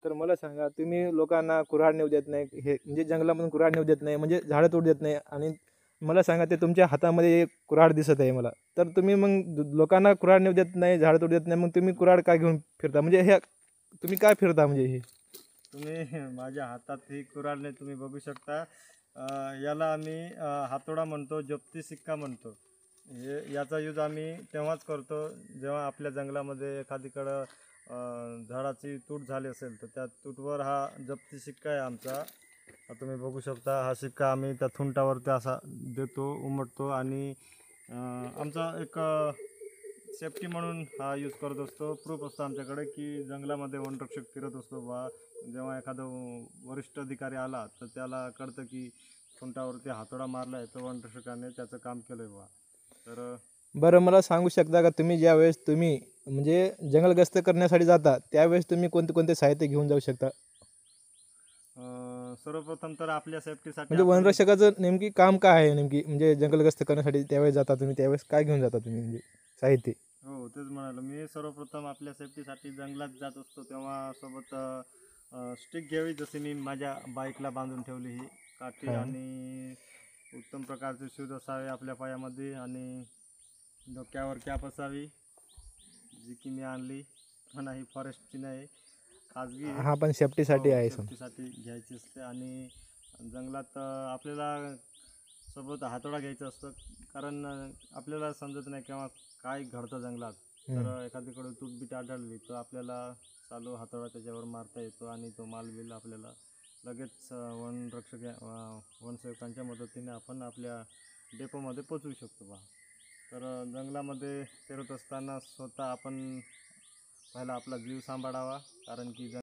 तर मला सांगा, तुम्ही लोकांना कुऱ्हाड नेऊ देत नाही, हे म्हणजे जंगलामधून कुऱ्हाड नेऊ देत नाही, म्हणजे झाडं तोडू देत नाही आणि मला सांगा ते तुमच्या हातामध्ये एक कुऱ्हाड दिसत आहे मला. तर तुम्ही मग लोकांना कुऱ्हाड नेऊ देत नाही, झाडं तोडू देत नाही, मग तुम्ही कुऱ्हाड काय घेऊन फिरता? म्हणजे हे तुम्ही काय फिरता म्हणजे हे? तुम्ही माझ्या हातात ही कुऱ्हाडने तुम्ही बघू शकता. याला आम्ही हातोडा म्हणतो, जप्ती सिक्का म्हणतो. याचा यूज आम्ही तेव्हाच करतो जेव्हा आपल्या जंगलामध्ये एखादीकडं झाडाची तूट झाली असेल, तर त्या तूटवर हा जप्ती सिक्का आहे आमचा. तुम्ही बघू शकता, हा सिक्का आम्ही त्या खुंटावरती असा देतो, उमटतो आणि आमचा एक सेफ्टी म्हणून हा यूज करत असतो. प्रूफ असतो आमच्याकडे की जंगलामध्ये वनरक्षक फिरत असतो बा, जेव्हा एखादा वरिष्ठ अधिकारी आला तर त्याला कळतं की खुंटावरती हातोडा मारला आहे, तर वनरक्षकाने त्याचं काम केलं आहे बा. तर बरं मला सांगू शकता का तुम्ही ज्यावेळेस तुम्ही म्हणजे जंगल गस्त करण्यासाठी जाता, त्यावेळेस तुम्ही कोणते कोणते साहित्य घेऊन जाऊ शकता? सर्वप्रथम तर आपल्या सेफ्टीसाठी म्हणजे आम्ही वनरक्षकाचं नेमकी काम काय आहे नेमकी? म्हणजे जंगल गस्त करण्यासाठी त्यावेळेस जाता तुम्ही, त्यावेळेस काय घेऊन जाता तुम्ही म्हणजे साहित्य? हो तेच म्हणालो मी. सर्वप्रथम आपल्या सेफ्टीसाठी जंगलात जात असतो तेव्हा सोबत स्टिक घ्यावी, जसे मी माझ्या बाईकला बांधून ठेवली ही काठी, हां. आणि उत्तम प्रकारचे शूज असावे आपल्या पायामध्ये आणि डोक्यावर कॅप असावी, जी की मी आणली पण ही फॉरेस्टची नाही, खाजगी आहे. हां, पण सेफ्टीसाठी हो आहे सम. सेफ्टीसाठी घ्यायची असते. आणि जंगलात आपल्याला सोबत हातोडा घ्यायचा असतं, कारण आपल्याला समजत नाही केव्हा काय घडतं जंगलात. तर एखादीकडे तूटबीट आढळली तर आपल्याला चालू हातोडा त्याच्यावर मारता येतो आणि तो मालबिल आपल्याला लगेच वनसेवकांच्या मदतीने आपण आपल्या डेपोमध्ये पोचवू शकतो बा. तर जंगलामध्ये फिरत असताना स्वतः आपण पहिला आपला जीव सांभाळावा, कारण की